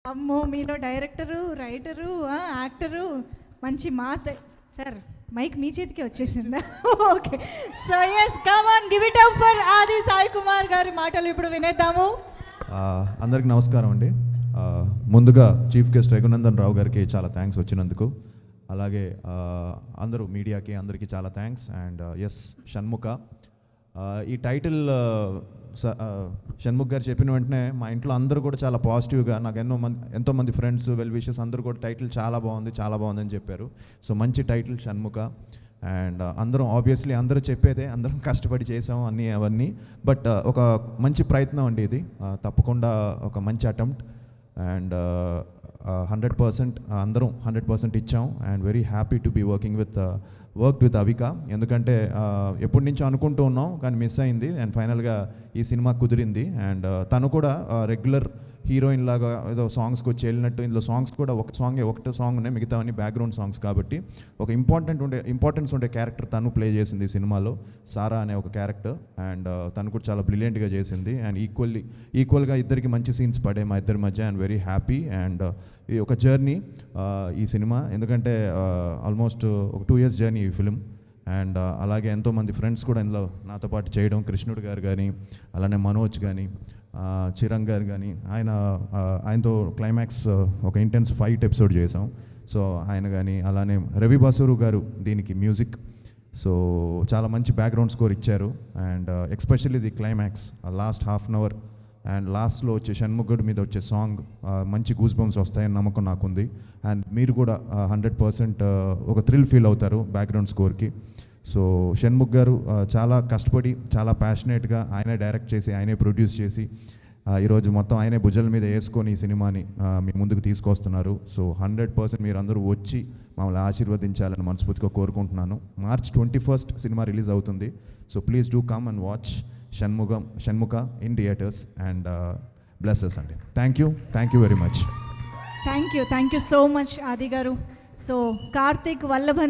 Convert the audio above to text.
అమ్మో, మీలో director, writer, actor, మంచి మాస్టర్. సార్ మైక్ మీ చేతికి వచ్చేసిందా? Okay, so yes, come on, give it up for Aadi Sai Kumar గారి మాటలు ఇప్పుడు వినేద్దాము. అందరికి నమస్కారం అండి. ముందుగా చీఫ్ గెస్ట్ రఘునందన్ రావు గారికి చాలా థ్యాంక్స్ వచ్చినందుకు. అలాగే అందరూ మీడియాకి అందరికీ చాలా థ్యాంక్స్. అండ్ ఎస్, షణ్ముఖ ఈ టైటిల్ షణ్ముఖ్ గారు చెప్పిన వెంటనే మా ఇంట్లో అందరూ కూడా చాలా పాజిటివ్గా, నాకు ఎంతోమంది ఫ్రెండ్స్, వెల్ విషెస్ అందరూ కూడా టైటిల్ చాలా బాగుంది అని చెప్పారు. సో మంచి టైటిల్ షణ్ముఖ. అండ్ అందరం ఆబ్వియస్లీ అందరూ చెప్పేదే, అందరం కష్టపడి చేసాం అవన్నీ. బట్ ఒక మంచి ప్రయత్నం అండి ఇది, తప్పకుండా ఒక మంచి అటెంప్ట్. అండ్ 100% అందరం 100% ఇచ్చాం. And very happy to be work with Avika. ఎందుకంటే ఎప్పటి నుంచో అనుకుంటూ ఉన్నాం కానీ మిస్ అయింది. అండ్ ఫైనల్గా ఈ సినిమా కుదిరింది. అండ్ తను కూడా రెగ్యులర్ హీరోయిన్ లాగా ఏదో సాంగ్స్కి వచ్చి వెళ్ళినట్టు, ఇందులో సాంగ్స్ కూడా ఒకటే సాంగ్ ఉన్నాయి, మిగతావన్నీ బ్యాక్గ్రౌండ్ సాంగ్స్. కాబట్టి ఒక ఇంపార్టెన్స్ ఉండే క్యారెక్టర్ తను ప్లే చేసింది ఈ సినిమాలో, సారా అనే ఒక క్యారెక్టర్. అండ్ తను కూడా చాలా బ్రిలియంట్గా చేసింది. అండ్ ఈక్వల్గా ఇద్దరికి మంచి సీన్స్ పడే మా ఇద్దరి మధ్య. And very happy. అండ్ ఈ ఒక జర్నీ ఈ సినిమా, ఎందుకంటే ఆల్మోస్ట్ ఒక 2 years జర్నీ ఈ ఫిలిం. అండ్ అలాగే ఎంతోమంది ఫ్రెండ్స్ కూడా ఇందులో నాతో పాటు చేయడం, కృష్ణుడు గారు కానీ, అలానే మనోజ్ కానీ, చిరంగ్ గారు కానీ, ఆయనతో క్లైమాక్స్ ఒక ఇంటెన్స్ ఫైట్ ఎపిసోడ్ చేసాం. సో ఆయన కానీ, అలానే రవి బసూరు గారు దీనికి మ్యూజిక్. సో చాలా మంచి బ్యాక్గ్రౌండ్ స్కోర్ ఇచ్చారు. And especially the climax last ½ hour and లాస్ట్లో వచ్చే షణ్ముఖుడి మీద వచ్చే సాంగ్ మంచి గూస్ బంప్స్ వస్తాయని నమ్మకం నాకుంది. అండ్ మీరు కూడా 100% ఒక థ్రిల్ ఫీల్ అవుతారు బ్యాక్గ్రౌండ్ స్కోర్కి. సో షణ్ముఖ్ గారు చాలా కష్టపడి, చాలా ప్యాషనేట్గా ఆయనే డైరెక్ట్ చేసి, ఆయనే ప్రొడ్యూస్ చేసి, ఈరోజు మొత్తం ఆయనే భుజాల మీద వేసుకొని ఈ సినిమాని మీ ముందుకు తీసుకొస్తున్నారు. సో 100% మీరు అందరూ వచ్చి మమ్మల్ని ఆశీర్వదించాలని మనస్ఫూర్తిగా కోరుకుంటున్నాను. March 21st సినిమా రిలీజ్ అవుతుంది. So please do come and watch Shanmukha in theatres. And blesses అండి. Thank you very much. Thank you so much Aadi garu. So Karthik వల్లభన్